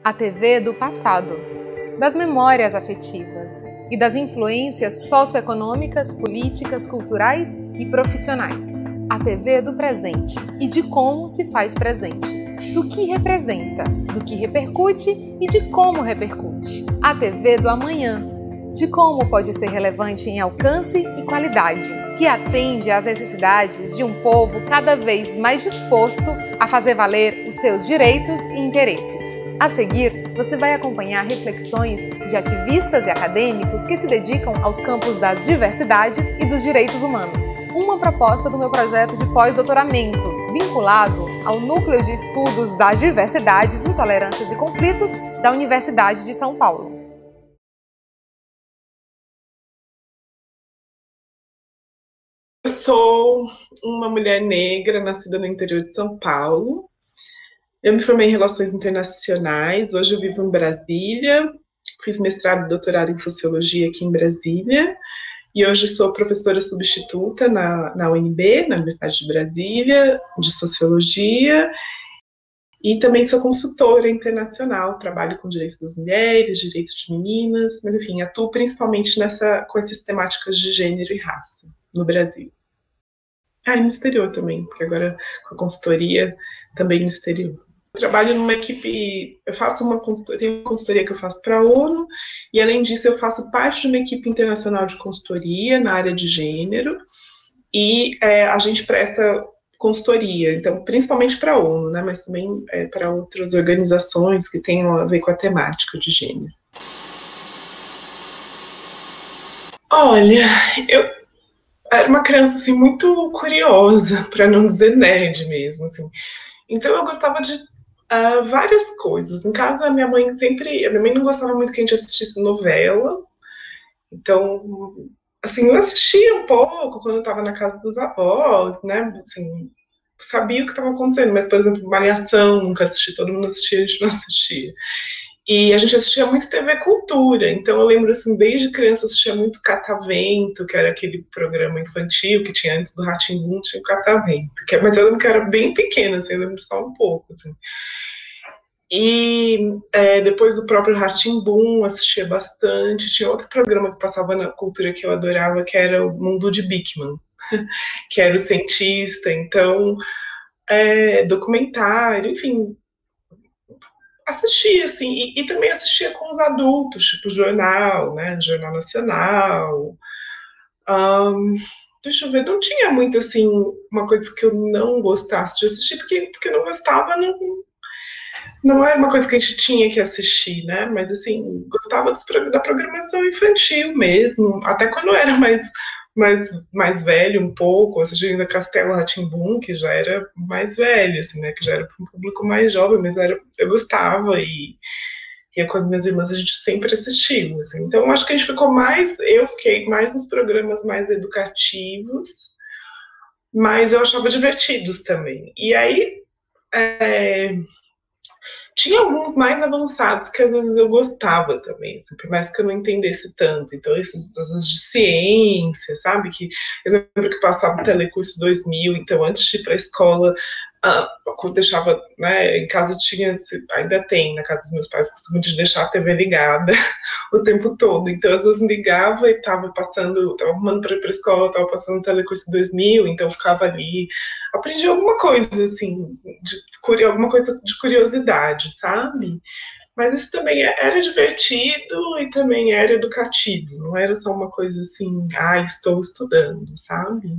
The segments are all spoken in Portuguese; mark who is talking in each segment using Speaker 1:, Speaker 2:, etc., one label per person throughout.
Speaker 1: A TV do passado, das memórias afetivas e das influências socioeconômicas, políticas, culturais e profissionais. A TV do presente e de como se faz presente, do que representa, do que repercute e de como repercute. A TV do amanhã, de como pode ser relevante em alcance e qualidade, que atende às necessidades de um povo cada vez mais disposto a fazer valer os seus direitos e interesses. A seguir, você vai acompanhar reflexões de ativistas e acadêmicos que se dedicam aos campos das diversidades e dos direitos humanos. Uma proposta do meu projeto de pós-doutoramento, vinculado ao Núcleo de Estudos das Diversidades, Intolerâncias e Conflitos da Universidade de São Paulo.
Speaker 2: Eu sou uma mulher negra, nascida no interior de São Paulo. Eu me formei em Relações Internacionais, hoje eu vivo em Brasília, fiz mestrado e doutorado em Sociologia aqui em Brasília, e hoje sou professora substituta na UNB, na Universidade de Brasília, de Sociologia, e também sou consultora internacional, trabalho com direitos das mulheres, direitos de meninas, mas enfim, atuo principalmente com essas temáticas de gênero e raça no Brasil. E no exterior também, porque agora com a consultoria também no exterior. Eu trabalho numa equipe, tenho uma consultoria que eu faço para a ONU, e além disso eu faço parte de uma equipe internacional de consultoria na área de gênero, e a gente presta consultoria, então principalmente para a ONU, né, mas também para outras organizações que tenham a ver com a temática de gênero. Olha, eu era uma criança assim, muito curiosa, para não dizer nerd mesmo, assim. Então eu gostava de várias coisas. Em casa, a minha mãe não gostava muito que a gente assistisse novela, então, assim, eu assistia um pouco quando eu estava na casa dos avós, né, assim, sabia o que estava acontecendo, mas, por exemplo, Malhação, nunca assisti, todo mundo assistia, a gente não assistia. E a gente assistia muito TV Cultura, então eu lembro, assim, desde criança assistia muito Catavento, que era aquele programa infantil que tinha antes do Rá-Tim-Bum, tinha o Catavento, mas eu lembro que era bem pequena, assim, eu lembro só um pouco, assim. E depois do próprio Rá-Tim-Bum, assistia bastante, tinha outro programa que passava na Cultura que eu adorava, que era o Mundo de Bikman, que era o cientista, então, documentário, enfim, assistia, assim, e também assistia com os adultos, tipo jornal, né, Jornal Nacional. Deixa eu ver, não tinha muito, assim, uma coisa que eu não gostasse de assistir, porque eu não gostava, não era uma coisa que a gente tinha que assistir, né, mas, assim, gostava da programação infantil mesmo, até quando eu era mais velho um pouco, assistindo a Castelo Rá-Tim-Bum, que já era mais velho, assim, né, que já era para um público mais jovem, mas eu gostava, e com as minhas irmãs a gente sempre assistiu, assim. Então acho que eu fiquei mais nos programas mais educativos, mas eu achava divertidos também. E aí tinha alguns mais avançados que às vezes eu gostava também, assim, por mais que eu não entendesse tanto. Então, esses de ciência, sabe? Que eu lembro que passava o Telecurso 2000, então antes de ir para a escola, eu deixava, né, em casa ainda tem, na casa dos meus pais, costumo de deixar a TV ligada o tempo todo. Então, às vezes ligava e estava arrumando para ir para a escola, estava passando o Telecurso 2000, então eu ficava ali, aprendi alguma coisa, assim, alguma coisa de curiosidade, sabe? Mas isso também era divertido e também era educativo, não era só uma coisa assim, estou estudando, sabe?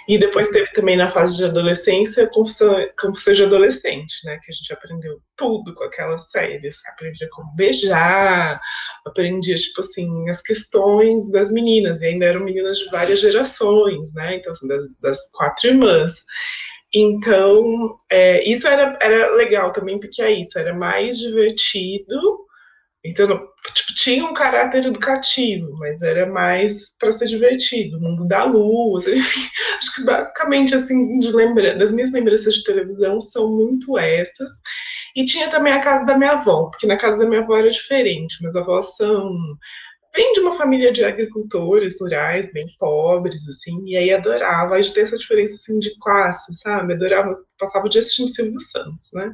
Speaker 2: E depois teve também na fase de adolescência, como seja adolescente, né? Que a gente aprendeu tudo com aquelas séries. Aprendia como beijar, aprendia, tipo assim, as questões das meninas, e ainda eram meninas de várias gerações, né? Então, assim, das 4 irmãs. Então, isso era legal também, porque era mais divertido. Então, tipo, tinha um caráter educativo, mas era mais para ser divertido. O Mundo da Luz, enfim, acho que basicamente, assim, das minhas lembranças de televisão são muito essas. E tinha também a casa da minha avó, porque na casa da minha avó era diferente. Meus avós vem de uma família de agricultores rurais, bem pobres, assim, e aí adorava, aí ter essa diferença, assim, de classe, sabe? Adorava, passava o dia assistindo Silvio Santos, né?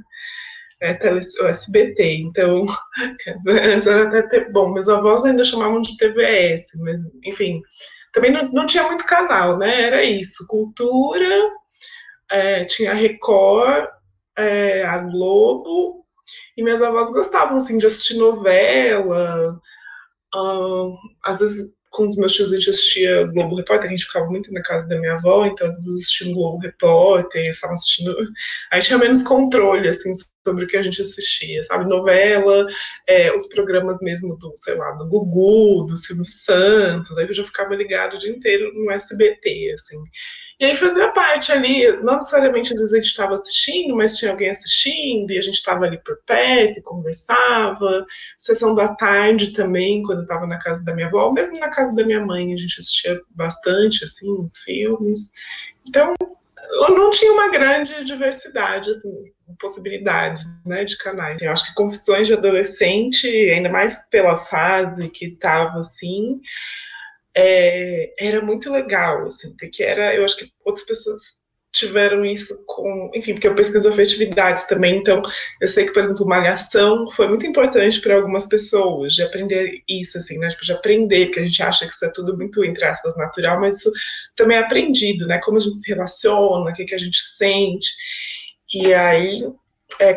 Speaker 2: o SBT, então, antes era até, bom, meus avós ainda chamavam de TVS, mas, enfim, também não tinha muito canal, né, era isso, cultura, tinha a Record, a Globo, e meus avós gostavam, assim, de assistir novela, às vezes com os meus tios a gente assistia Globo Repórter, a gente ficava muito na casa da minha avó, então às vezes assistia um Globo Repórter, eles estavam assistindo, aí tinha menos controle, assim, sobre o que a gente assistia, sabe, novela, os programas mesmo do, sei lá, do Gugu, do Silvio Santos, aí eu já ficava ligado o dia inteiro no SBT, assim. E aí fazia parte ali, não necessariamente às vezes a gente estava assistindo, mas tinha alguém assistindo, e a gente estava ali por perto e conversava. Sessão da tarde também, quando eu estava na casa da minha avó, mesmo na casa da minha mãe, a gente assistia bastante, assim, os filmes. Então, eu não tinha uma grande diversidade, assim, possibilidades, né, de canais. Eu acho que Confissões de Adolescente, ainda mais pela fase que estava, assim, era muito legal, assim, porque eu acho que outras pessoas tiveram isso enfim, porque eu pesquiso afetividades também, então eu sei que, por exemplo, Malhação foi muito importante para algumas pessoas, de aprender isso, assim, né, tipo, de aprender, porque a gente acha que isso é tudo muito, entre aspas, natural, mas isso também é aprendido, né, como a gente se relaciona, o que a gente sente, e aí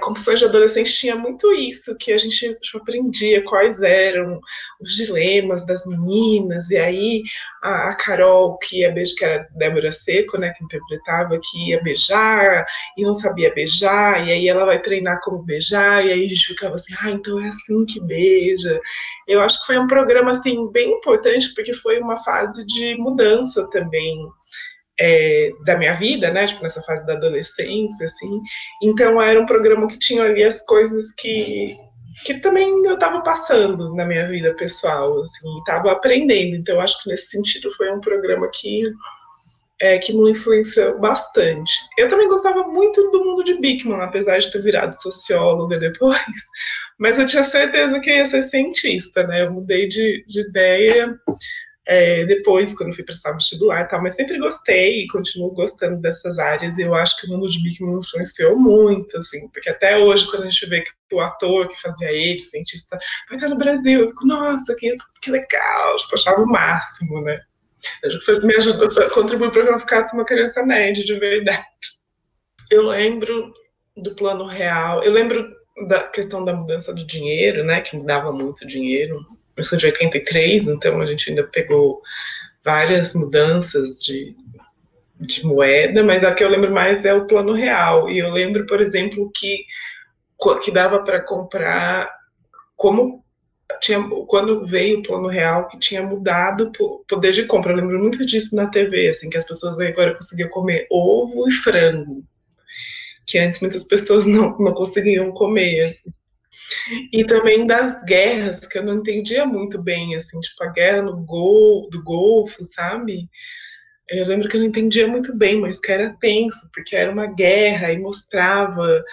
Speaker 2: Confissões de Adolescente tinha muito isso, que a gente tipo, aprendia quais eram os dilemas das meninas, e aí a Carol, que ia beijar, que era Débora Seco, né, que interpretava, que ia beijar, e não sabia beijar, e aí ela vai treinar como beijar, e aí a gente ficava assim, então é assim que beija. Eu acho que foi um programa, assim, bem importante, porque foi uma fase de mudança também, da minha vida, né, tipo, nessa fase da adolescência, assim, então era um programa que tinha ali as coisas que também eu estava passando na minha vida pessoal, assim, estava aprendendo, então acho que nesse sentido foi um programa que me influenciou bastante. Eu também gostava muito do Mundo de Bikman, apesar de ter virado socióloga depois, mas eu tinha certeza que ia ser cientista, né, eu mudei de ideia depois, quando fui prestar vestibular e tal, mas sempre gostei e continuo gostando dessas áreas, e eu acho que o Mundo de Bikman me influenciou muito, assim, porque até hoje, quando a gente vê que o ator que fazia ele, o cientista, vai estar no Brasil, eu fico, nossa, que legal, tipo, achava o máximo, né? Me ajudou, contribuiu para que eu ficasse uma criança nerd de verdade. Eu lembro do Plano Real, eu lembro da questão da mudança do dinheiro, né, que mudava muito o dinheiro. Eu sou de 83, então a gente ainda pegou várias mudanças de moeda, mas a que eu lembro mais é o Plano Real. E eu lembro, por exemplo, que dava para comprar, como quando veio o Plano Real, que tinha mudado o poder de compra. Eu lembro muito disso na TV, assim, que as pessoas agora conseguiam comer ovo e frango, que antes muitas pessoas não conseguiam comer. Assim. E também das guerras, que eu não entendia muito bem, assim, tipo, a guerra do Golfo, sabe? Eu lembro que eu não entendia muito bem, mas que era tenso, porque era uma guerra e mostrava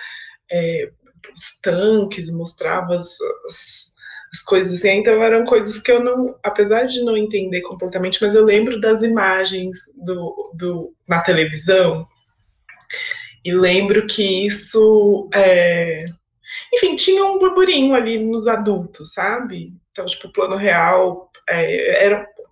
Speaker 2: os tanques, mostrava as coisas assim. Então eram coisas que eu não, apesar de não entender completamente, mas eu lembro das imagens na televisão e lembro que isso enfim, tinha um burburinho ali nos adultos, sabe? Então, tipo, o Plano Real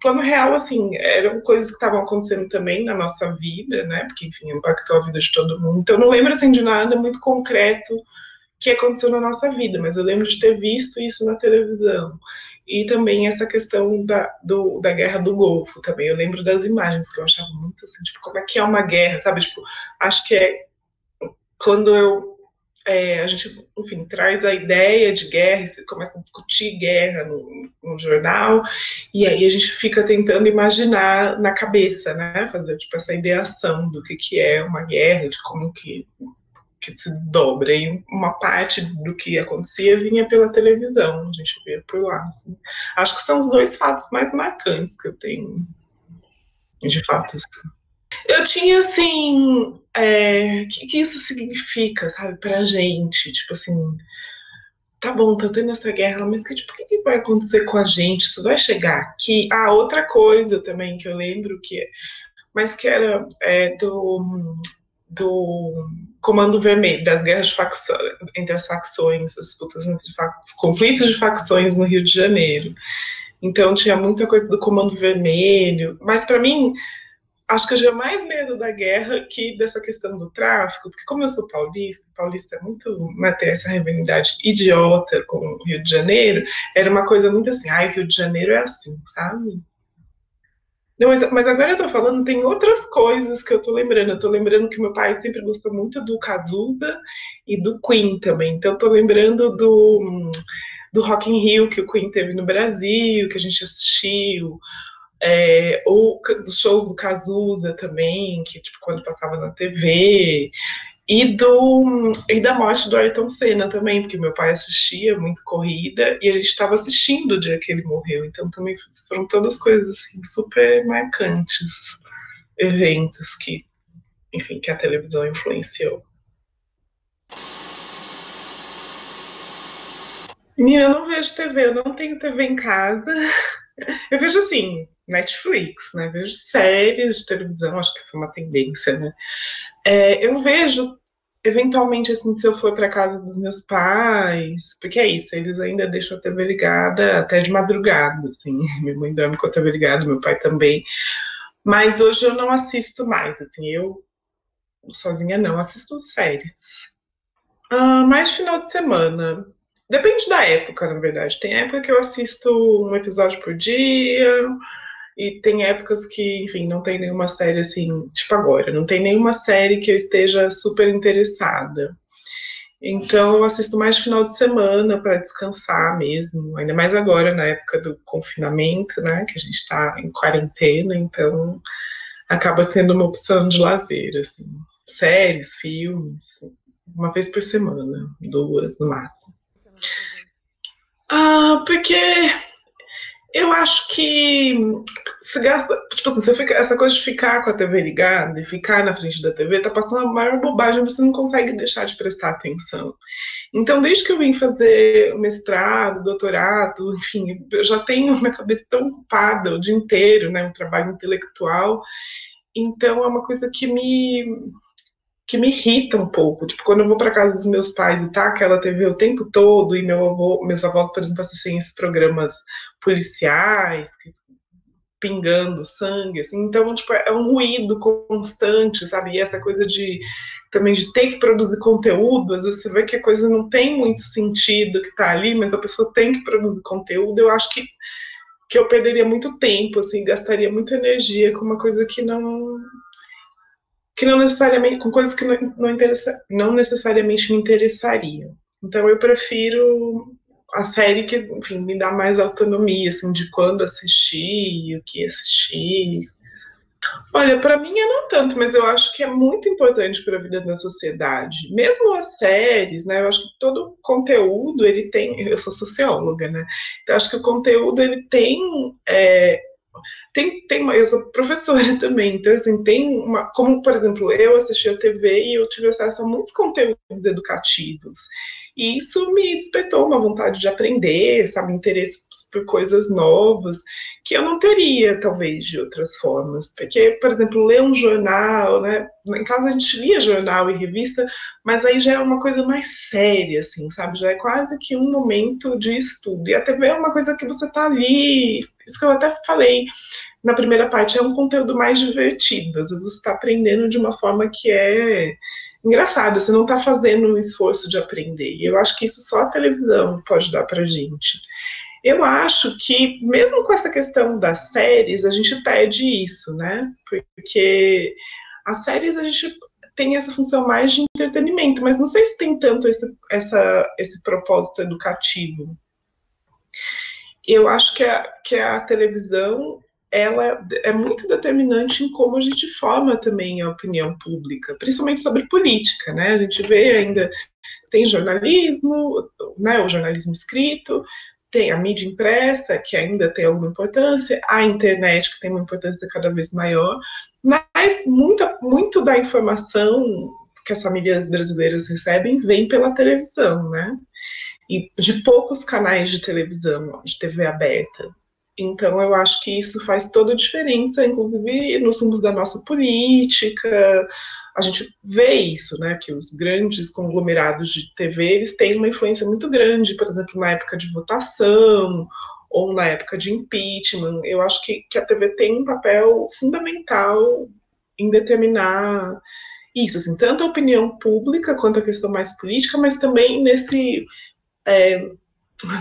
Speaker 2: Plano Real, assim, eram coisas que estavam acontecendo também na nossa vida, né? Porque, enfim, impactou a vida de todo mundo. Então, eu não lembro, assim, de nada muito concreto que aconteceu na nossa vida, mas eu lembro de ter visto isso na televisão. E também essa questão da guerra do Golfo também. Eu lembro das imagens que eu achava muito assim, tipo, como é que é uma guerra, sabe? Tipo, acho que quando a gente, enfim, traz a ideia de guerra e você começa a discutir guerra no jornal, e aí a gente fica tentando imaginar na cabeça, né, fazer tipo essa ideação do que é uma guerra, de como que se desdobra, e uma parte do que acontecia vinha pela televisão, a gente via por lá, assim. Acho que são os dois fatos mais marcantes que eu tenho, de fato, assim. Eu tinha, assim, o que isso significa, sabe, pra gente, tipo assim, tá bom, tá tendo essa guerra, mas tipo, o que vai acontecer com a gente? Isso vai chegar aqui? Outra coisa também que eu lembro mas que era do Comando Vermelho, das guerras de entre as facções, as disputas entre conflitos de facções no Rio de Janeiro. Então tinha muita coisa do Comando Vermelho, mas para mim acho que eu tinha mais medo da guerra que dessa questão do tráfico, porque como eu sou paulista é muito, né, tem essa rivalidade idiota com o Rio de Janeiro, era uma coisa muito assim, o Rio de Janeiro é assim, sabe? Não, mas agora eu tô falando, tem outras coisas que eu tô lembrando. Eu tô lembrando que meu pai sempre gostou muito do Cazuza e do Queen também. Então eu tô lembrando do Rock in Rio que o Queen teve no Brasil, que a gente assistiu, ou dos shows do Cazuza também, que tipo, quando passava na TV, e da morte do Ayrton Senna também, porque meu pai assistia muito corrida e a gente estava assistindo o dia que ele morreu, então também foram todas coisas assim, super marcantes, eventos que, enfim, que a televisão influenciou. Menina, eu não vejo TV, eu não tenho TV em casa. Eu vejo assim, Netflix, né? Vejo séries de televisão, acho que isso é uma tendência, né? Eu vejo, eventualmente, assim, se eu for para casa dos meus pais, porque é isso, eles ainda deixam a TV ligada até de madrugada, assim, minha mãe dorme com a TV ligada, meu pai também, mas hoje eu não assisto mais, assim, eu sozinha não, assisto séries. Mais final de semana. Depende da época, na verdade. Tem época que eu assisto um episódio por dia, e tem épocas que, enfim, não tem nenhuma série assim, tipo agora, não tem nenhuma série que eu esteja super interessada. Então eu assisto mais final de semana para descansar mesmo, ainda mais agora na época do confinamento, né, que a gente está em quarentena, então acaba sendo uma opção de lazer, assim, séries, filmes, uma vez por semana, 2 no máximo. Porque eu acho que se gasta, tipo assim, você fica, essa coisa de ficar com a TV ligada e ficar na frente da TV, tá passando a maior bobagem, você não consegue deixar de prestar atenção. Então, desde que eu vim fazer o mestrado, doutorado, enfim, eu já tenho minha cabeça tão ocupada o dia inteiro, né, um trabalho intelectual, então é uma coisa que me irrita um pouco. Tipo, quando eu vou para casa dos meus pais e tá aquela TV o tempo todo, e meus avós, por exemplo, assistem esses programas policiais, pingando sangue, assim, então, tipo, é um ruído constante, sabe? E essa coisa também de ter que produzir conteúdo, às vezes você vê que a coisa não tem muito sentido que tá ali, mas a pessoa tem que produzir conteúdo, eu acho que eu perderia muito tempo, assim, gastaria muita energia com uma coisa que não necessariamente, com coisas que não necessariamente me interessariam. Então eu prefiro a série que, enfim, me dá mais autonomia, assim, de quando assistir, o que assistir. Olha, para mim é não tanto, mas eu acho que é muito importante para a vida da sociedade. Mesmo as séries, né? Eu acho que todo conteúdo ele tem. Eu sou socióloga, né? Então acho que o conteúdo ele tem eu sou professora também, então assim, como por exemplo, eu assisti a TV e eu tive acesso a muitos conteúdos educativos, e isso me despertou uma vontade de aprender, sabe, interesse por coisas novas, que eu não teria, talvez, de outras formas, porque, por exemplo, ler um jornal, né, em casa a gente lia jornal e revista, mas aí já é uma coisa mais séria, assim, sabe, já é quase que um momento de estudo, e a TV é uma coisa que você tá ali, isso que eu até falei na primeira parte, é um conteúdo mais divertido, às vezes você está aprendendo de uma forma que é engraçada, você não está fazendo um esforço de aprender, e eu acho que isso só a televisão pode dar pra gente. Eu acho que, mesmo com essa questão das séries, a gente perde isso, né, porque as séries a gente tem essa função mais de entretenimento, mas não sei se tem tanto esse propósito educativo. Eu acho que a televisão ela é muito determinante em como a gente forma também a opinião pública, principalmente sobre política, né? A gente vê ainda, tem jornalismo, né, o jornalismo escrito, tem a mídia impressa, que ainda tem alguma importância, a internet, que tem uma importância cada vez maior, mas muito da informação que as famílias brasileiras recebem vem pela televisão, né? E de poucos canais de televisão, de TV aberta. Então, eu acho que isso faz toda a diferença, inclusive nos rumos da nossa política. A gente vê isso, né, que os grandes conglomerados de TV, eles têm uma influência muito grande, por exemplo, na época de votação, ou na época de impeachment. Eu acho que a TV tem um papel fundamental em determinar isso, assim, tanto a opinião pública quanto a questão mais política, mas também nesse,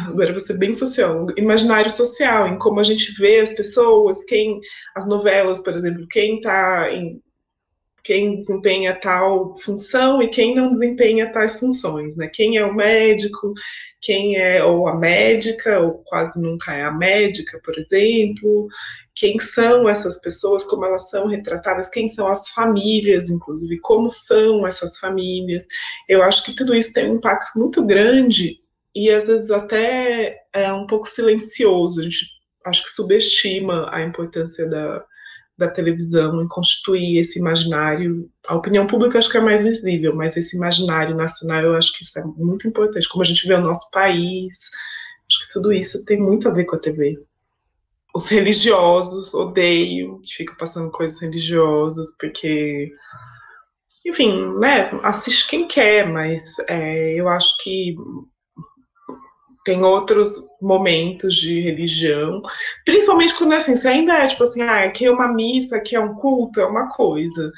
Speaker 2: agora eu vou ser bem sociólogo, imaginário social, em como a gente vê as pessoas, as novelas, por exemplo, quem desempenha tal função e quem não desempenha tais funções, né? Quem é o médico, quem é ou a médica, ou quase nunca é a médica, por exemplo, quem são essas pessoas, como elas são retratadas, quem são as famílias, inclusive, como são essas famílias. Eu acho que tudo isso tem um impacto muito grande e às vezes até é um pouco silencioso. A gente acho que subestima a importância da televisão em constituir esse imaginário. A opinião pública acho que é mais visível, mas esse imaginário nacional eu acho que isso é muito importante, como a gente vê o nosso país. Acho que tudo isso tem muito a ver com a TV. Os religiosos odeiam que fica passando coisas religiosas, porque, enfim, né, assiste quem quer, mas eu acho que tem outros momentos de religião, principalmente quando assim, você ainda é tipo assim, aqui é uma missa, aqui é um culto, é uma coisa.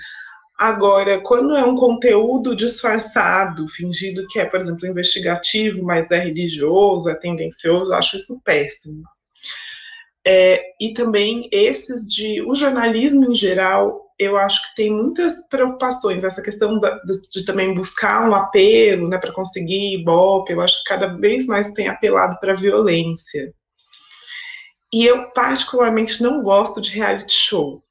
Speaker 2: Agora, quando é um conteúdo disfarçado, fingido que é, por exemplo, investigativo, mas é religioso, é tendencioso, eu acho isso péssimo. E também o jornalismo em geral, eu acho que tem muitas preocupações, essa questão de também buscar um apelo, né, para conseguir ibope, eu acho que cada vez mais tem apelado para a violência. E eu particularmente não gosto de reality show.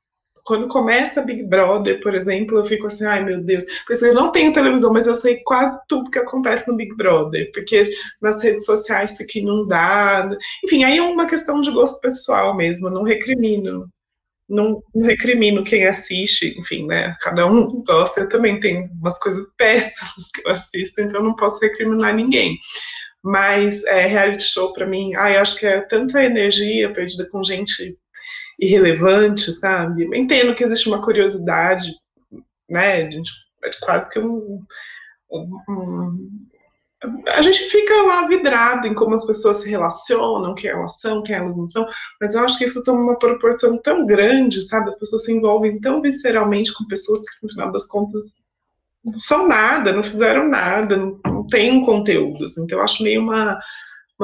Speaker 2: Quando começa Big Brother, por exemplo, eu fico assim, ai meu Deus, porque eu não tenho televisão, mas eu sei quase tudo que acontece no Big Brother, porque nas redes sociais fica inundado. Enfim, aí é uma questão de gosto pessoal mesmo, eu não recrimino. Não recrimino quem assiste, enfim, né? Cada um gosta, eu também tenho umas coisas péssimas que eu assisto, então eu não posso recriminar ninguém. Mas reality show, para mim, eu acho que é tanta energia perdida com gente irrelevante, sabe? Eu entendo que existe uma curiosidade, né? Quase que a gente fica lá vidrado em como as pessoas se relacionam, quem elas são, quem elas não são, mas eu acho que isso toma uma proporção tão grande, sabe? As pessoas se envolvem tão visceralmente com pessoas que, no final das contas, não são nada, não fizeram nada, não tem um conteúdo. Assim. Então, eu acho meio uma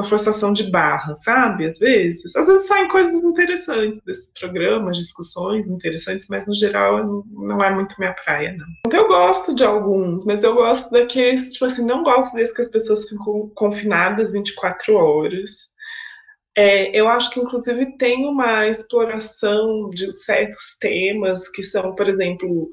Speaker 2: forçação de barra, sabe? Às vezes saem coisas interessantes desses programas, discussões interessantes, mas no geral não é muito minha praia, não. Então eu gosto de alguns, mas eu gosto daqueles, tipo assim, não gosto desses que as pessoas ficam confinadas 24 horas. Eu acho que, inclusive, tem uma exploração de certos temas que são, por exemplo,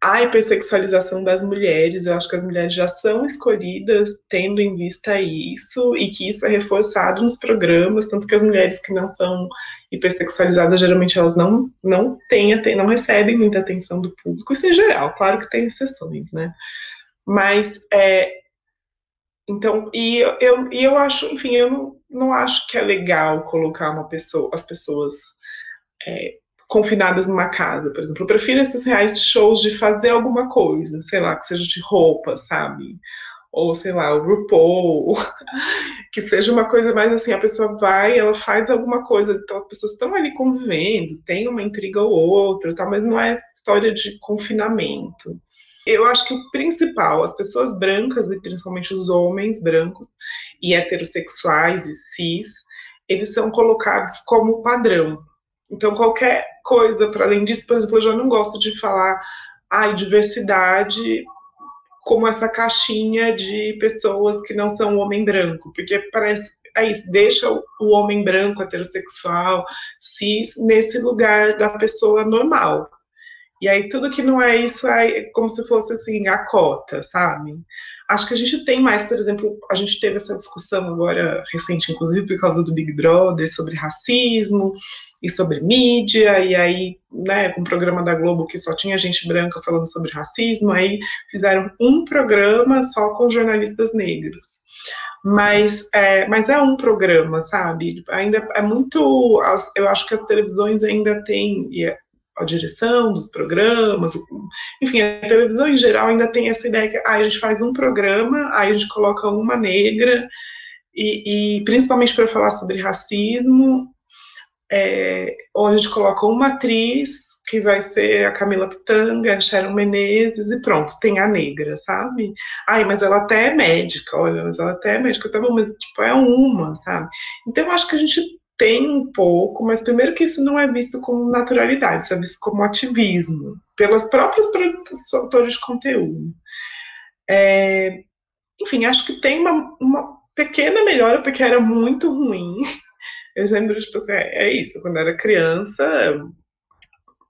Speaker 2: a hipersexualização das mulheres. Eu acho que as mulheres já são escolhidas tendo em vista isso, e que isso é reforçado nos programas, tanto que as mulheres que não são hipersexualizadas, geralmente elas não recebem muita atenção do público, isso em geral, claro que tem exceções, né? Mas, então, eu acho, enfim, eu não acho que é legal colocar as pessoas confinadas numa casa, por exemplo. Eu prefiro esses reality shows de fazer alguma coisa, sei lá, que seja de roupa, sabe? Ou, sei lá, o RuPaul, que seja uma coisa mais assim, a pessoa vai, ela faz alguma coisa, então as pessoas estão ali convivendo, tem uma intriga ou outra, tá? Mas não é história de confinamento. Eu acho que o principal, as pessoas brancas, e principalmente os homens brancos e heterossexuais e cis, eles são colocados como padrão. Então, qualquer coisa para além disso, por exemplo, eu já não gosto de falar diversidade como essa caixinha de pessoas que não são homem branco, porque parece isso, deixa o homem branco, heterossexual, cis, nesse lugar da pessoa normal. E aí tudo que não é isso é como se fosse assim, a cota, sabe? acho que a gente tem mais, por exemplo, a gente teve essa discussão agora recente, inclusive por causa do Big Brother, sobre racismo e sobre mídia, e aí, né, com o programa da Globo que só tinha gente branca falando sobre racismo, aí fizeram um programa só com jornalistas negros. Mas é um programa, sabe? Ainda é muito. Eu acho que as televisões ainda têm a direção dos programas, enfim, a televisão em geral ainda tem essa ideia que a gente faz um programa, aí a gente coloca uma negra, e principalmente para falar sobre racismo, ou a gente coloca uma atriz, que vai ser a Camila Pitanga, a Sharon Menezes, e pronto, tem a negra, sabe? Ai, mas ela até é médica, olha, mas ela até é médica, tá bom, mas tipo, é uma, sabe? Então eu acho que a gente tem um pouco, mas primeiro que isso não é visto como naturalidade, isso é visto como ativismo, pelas próprias produtoras de conteúdo. Enfim, acho que tem uma pequena melhora, porque era muito ruim. Eu lembro, tipo assim, é isso, quando eu era criança,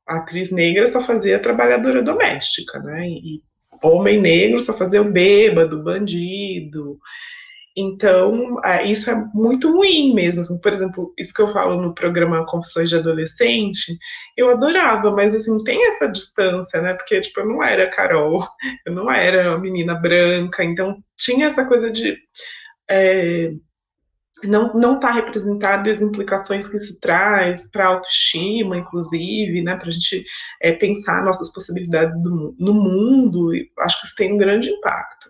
Speaker 2: a atriz negra só fazia trabalhadora doméstica, né, e homem negro só fazia o bêbado, o bandido. Então, isso é muito ruim mesmo. Assim, por exemplo, isso que eu falo no programa Confissões de Adolescente, eu adorava, mas assim, tem essa distância, né? Porque, tipo, eu não era a Carol, eu não era uma menina branca, então tinha essa coisa de não tá representado e as implicações que isso traz para a autoestima, inclusive, né? Para a gente pensar nossas possibilidades no mundo, e acho que isso tem um grande impacto.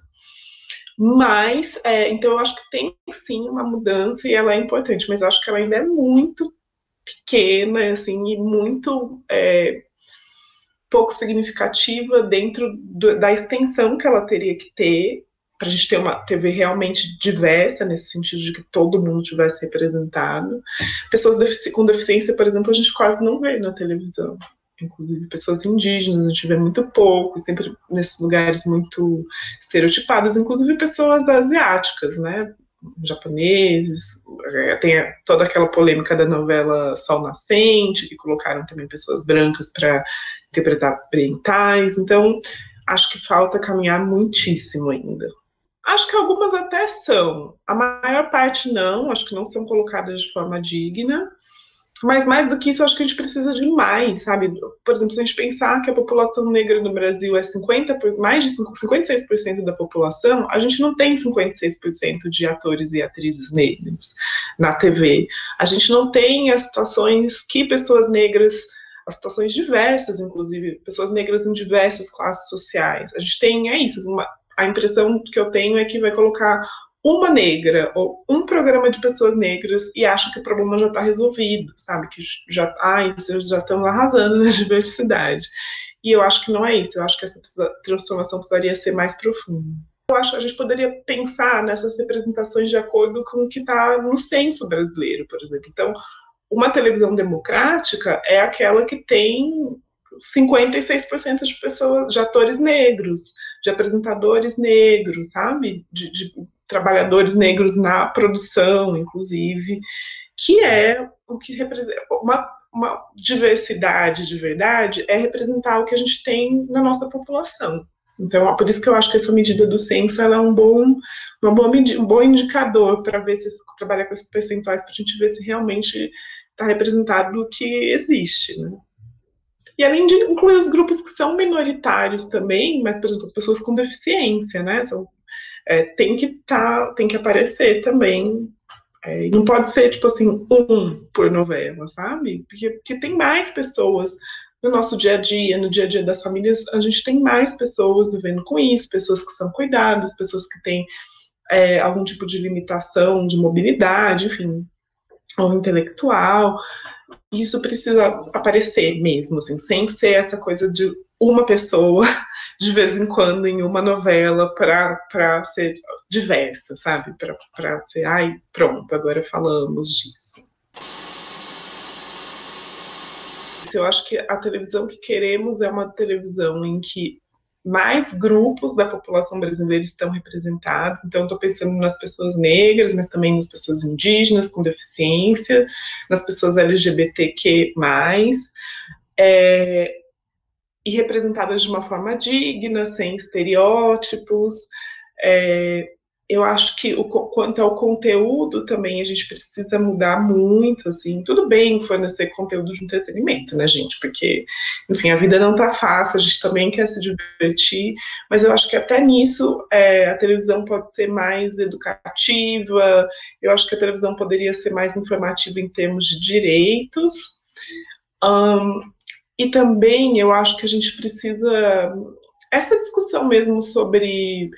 Speaker 2: Mas, então eu acho que tem sim uma mudança e ela é importante, mas eu acho que ela ainda é muito pequena, assim, e muito pouco significativa dentro da extensão que ela teria que ter para a gente ter uma TV realmente diversa, nesse sentido de que todo mundo tivesse representado. Pessoas com deficiência, por exemplo, a gente quase não vê na televisão. Inclusive pessoas indígenas, a gente vê muito pouco, sempre nesses lugares muito estereotipados, inclusive pessoas asiáticas, né, japoneses, tem toda aquela polêmica da novela Sol Nascente, que colocaram também pessoas brancas para interpretar orientais, então acho que falta caminhar muitíssimo ainda. Acho que algumas até são, a maior parte não, acho que não são colocadas de forma digna, mas mais do que isso, acho que a gente precisa de mais, sabe? Por exemplo, se a gente pensar que a população negra no Brasil é mais de 56% da população, a gente não tem 56% de atores e atrizes negros na TV. A gente não tem as situações que pessoas negras, as situações diversas, inclusive, pessoas negras em diversas classes sociais. A gente tem, a impressão que eu tenho é que vai colocar uma negra ou um programa de pessoas negras e acha que o problema já está resolvido, sabe? Que já estão arrasando na diversidade. E eu acho que não é isso, eu acho que essa transformação precisaria ser mais profunda. Eu acho que a gente poderia pensar nessas representações de acordo com o que está no censo brasileiro, por exemplo. Então, uma televisão democrática é aquela que tem 56% de pessoas, de atores negros, de apresentadores negros, sabe? De trabalhadores negros na produção, inclusive, que é o que representa uma diversidade de verdade, é representar o que a gente tem na nossa população. Então, por isso que eu acho que essa medida do censo ela é um bom indicador para ver se trabalhar com esses percentuais, para a gente ver se realmente está representado o que existe, né? E além de incluir os grupos que são minoritários também, mas, por exemplo, as pessoas com deficiência, né? Tem que aparecer também. Não pode ser, tipo assim, por novela, sabe? Porque tem mais pessoas no nosso dia a dia, no dia a dia das famílias, a gente tem mais pessoas vivendo com isso, pessoas que são cuidadas, pessoas que têm algum tipo de limitação de mobilidade, enfim, ou intelectual. Isso precisa aparecer mesmo, assim, sem ser essa coisa de uma pessoa de vez em quando em uma novela para ser diversa, sabe? Para ser, pronto, agora falamos disso. Eu acho que a televisão que queremos é uma televisão em que mais grupos da população brasileira estão representados, então estou pensando nas pessoas negras, mas também nas pessoas indígenas com deficiência, nas pessoas LGBTQ+, e representadas de uma forma digna, sem estereótipos, Eu acho que quanto ao conteúdo também a gente precisa mudar muito, assim, tudo bem fornecer conteúdo de entretenimento, né, gente, porque, enfim, a vida não tá fácil, a gente também quer se divertir, mas eu acho que até nisso a televisão pode ser mais educativa, eu acho que a televisão poderia ser mais informativa em termos de direitos, e também eu acho que a gente precisa, essa discussão mesmo sobre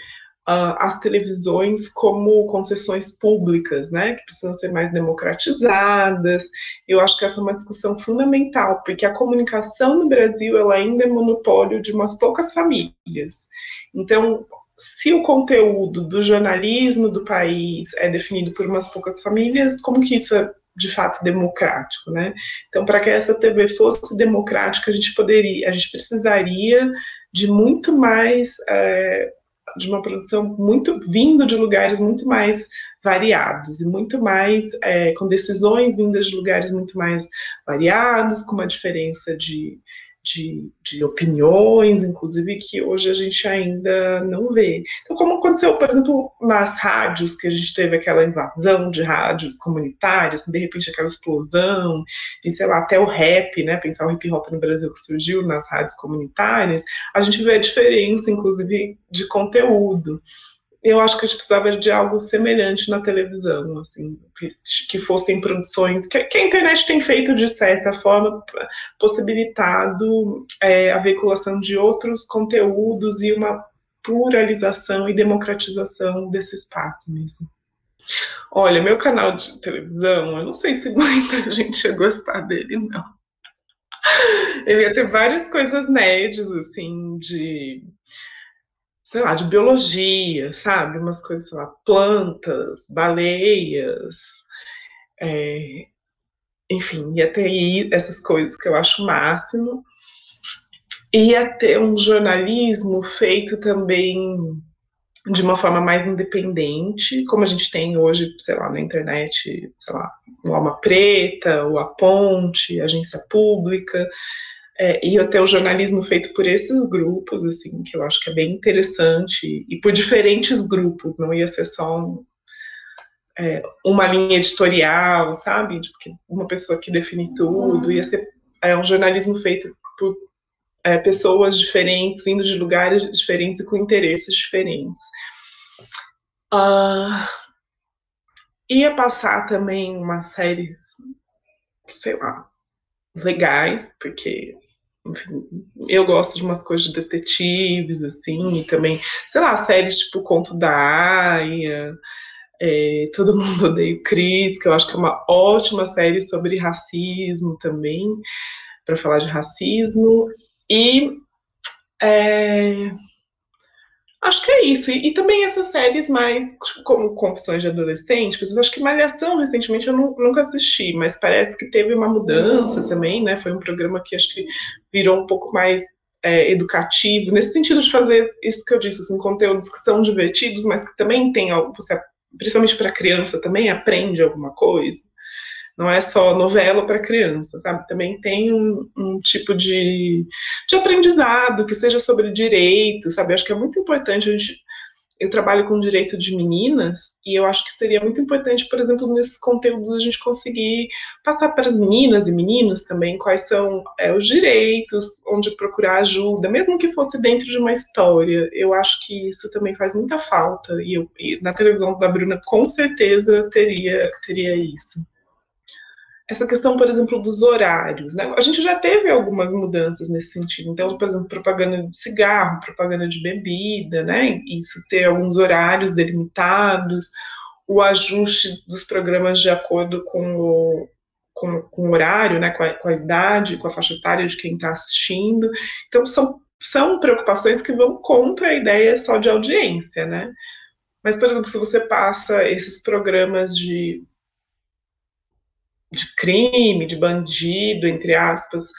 Speaker 2: as televisões como concessões públicas, né, que precisam ser mais democratizadas. Eu acho que essa é uma discussão fundamental, porque a comunicação no Brasil ela ainda é monopólio de umas poucas famílias. Então, se o conteúdo do jornalismo do país é definido por umas poucas famílias, como que isso é de fato democrático, né? Então, para que essa TV fosse democrática, a gente precisaria de muito mais de uma produção muito vindo de lugares muito mais variados e muito mais com decisões vindas de lugares muito mais variados, com uma diferença de opiniões, inclusive, que hoje a gente ainda não vê. Então, como aconteceu, por exemplo, nas rádios, que a gente teve aquela invasão de rádios comunitárias, de repente aquela explosão, e sei lá, até o rap, né, pensar o hip hop no Brasil que surgiu nas rádios comunitárias, a gente vê a diferença, inclusive, de conteúdo. Eu acho que a gente precisava de algo semelhante na televisão, assim, que fossem produções que a internet tem feito de certa forma, possibilitado a veiculação de outros conteúdos e uma pluralização e democratização desse espaço mesmo. Olha, meu canal de televisão, eu não sei se muita gente ia gostar dele, não. Ele ia ter várias coisas nerds, assim, sei lá, de biologia, sabe? Umas coisas, sei lá, plantas, baleias, enfim, ia ter essas coisas que eu acho o máximo. Ia ter um jornalismo feito também de uma forma mais independente, como a gente tem hoje, sei lá, na internet, sei lá, o Alma Preta, o A Ponte, Agência Pública, ia ter o jornalismo feito por esses grupos, assim, que eu acho que é bem interessante, e por diferentes grupos, não ia ser só uma linha editorial, sabe? Uma pessoa que define tudo, ia ser um jornalismo feito por pessoas diferentes, vindo de lugares diferentes e com interesses diferentes. Ia passar também umas séries, sei lá, legais, porque, enfim, eu gosto de umas coisas de detetives, assim, e também, sei lá, séries tipo Conto da Aia, Todo Mundo Odeia o Chris, que eu acho que é uma ótima série sobre racismo também, para falar de racismo, e acho que é isso. E também essas séries mais, tipo, como Confissões de Adolescente, por exemplo, acho que Malhação, recentemente, eu nunca assisti, mas parece que teve uma mudança também, né? Foi um programa que acho que virou um pouco mais educativo, nesse sentido de fazer isso que eu disse, assim, conteúdos que são divertidos, mas que também tem algo, principalmente para criança, também aprende alguma coisa. Não é só novela para criança, sabe? Também tem um tipo de aprendizado que seja sobre direito, sabe? Eu acho que é muito importante eu trabalho com direito de meninas e eu acho que seria muito importante, por exemplo, nesses conteúdos a gente conseguir passar para as meninas e meninos também quais são os direitos, onde procurar ajuda, mesmo que fosse dentro de uma história. Eu acho que isso também faz muita falta e na televisão da Bruna com certeza teria isso. Essa questão, por exemplo, dos horários, né? A gente já teve algumas mudanças nesse sentido. Então, por exemplo, propaganda de cigarro, propaganda de bebida, né? Isso ter alguns horários delimitados, o ajuste dos programas de acordo com o horário, né? Com a idade, com a faixa etária de quem está assistindo. Então, são preocupações que vão contra a ideia só de audiência, né? Mas, por exemplo, se você passa esses programas de crime, de bandido, entre aspas,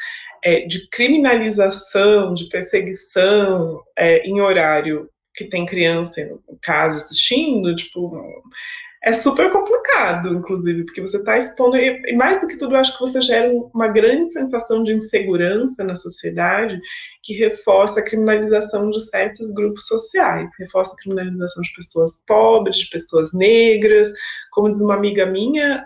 Speaker 2: de criminalização, de perseguição em horário que tem criança em casa assistindo, tipo, É super complicado, inclusive, porque você está expondo, e mais do que tudo, eu acho que você gera uma grande sensação de insegurança na sociedade, que reforça a criminalização de certos grupos sociais, reforça a criminalização de pessoas pobres, de pessoas negras. Como diz uma amiga minha,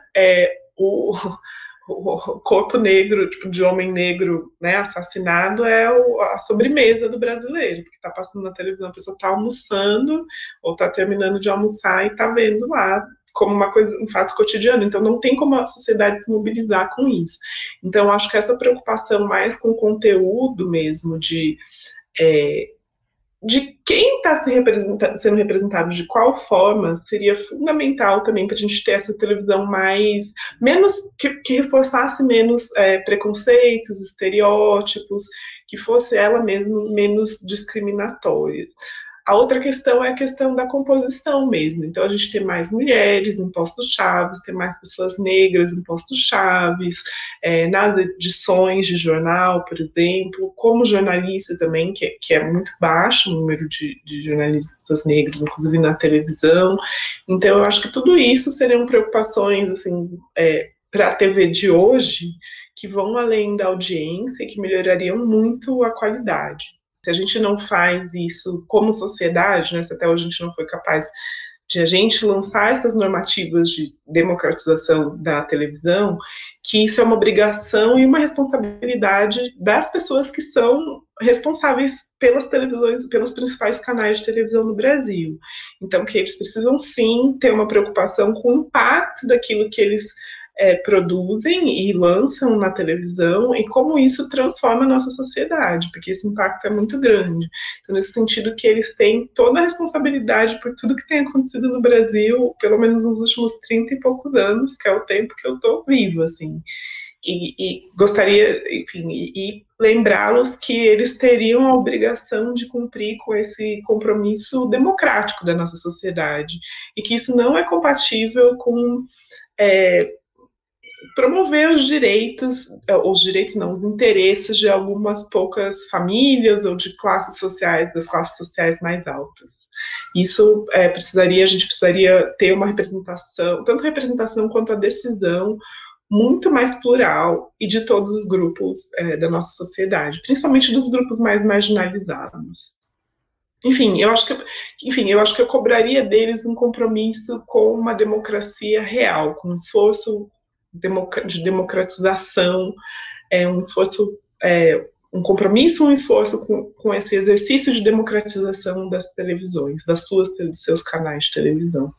Speaker 2: o corpo negro, tipo, de homem negro, né, assassinado é a sobremesa do brasileiro, porque está passando na televisão, a pessoa está almoçando ou está terminando de almoçar e está vendo lá como uma coisa, um fato cotidiano. Então não tem como a sociedade se mobilizar com isso. Então acho que essa preocupação mais com o conteúdo mesmo de quem está sendo representado de qual forma, seria fundamental também para a gente ter essa televisão que reforçasse menos preconceitos, estereótipos, que fosse ela mesma menos discriminatória. A outra questão é a questão da composição mesmo. Então, a gente tem mais mulheres em postos-chaves, tem mais pessoas negras em postos-chaves, nas edições de jornal, por exemplo, como jornalista também, que é muito baixo o número de jornalistas negros, inclusive na televisão. Então, eu acho que tudo isso seriam preocupações, assim, para a TV de hoje, que vão além da audiência e que melhorariam muito a qualidade. Se a gente não faz isso como sociedade, né, se até hoje a gente não foi capaz de a gente lançar essas normativas de democratização da televisão, que isso é uma obrigação e uma responsabilidade das pessoas que são responsáveis pelas televisões, pelos principais canais de televisão no Brasil. Então, que eles precisam sim ter uma preocupação com o impacto daquilo que eles produzem e lançam na televisão e como isso transforma a nossa sociedade, porque esse impacto é muito grande. Então, nesse sentido que eles têm toda a responsabilidade por tudo que tem acontecido no Brasil, pelo menos nos últimos 30 e poucos anos, que é o tempo que eu estou viva, assim. E gostaria, enfim, e lembrá-los que eles teriam a obrigação de cumprir com esse compromisso democrático da nossa sociedade, e que isso não é compatível com promover os direitos não, os interesses de algumas poucas famílias ou de classes sociais, das classes sociais mais altas. Isso a gente precisaria ter uma representação, tanto representação quanto a decisão muito mais plural e de todos os grupos da nossa sociedade, principalmente dos grupos mais marginalizados. Enfim, eu acho que eu cobraria deles um compromisso com uma democracia real, com um esforço de democratização, um esforço, um compromisso, um esforço com esse exercício de democratização das televisões, dos seus canais de televisão.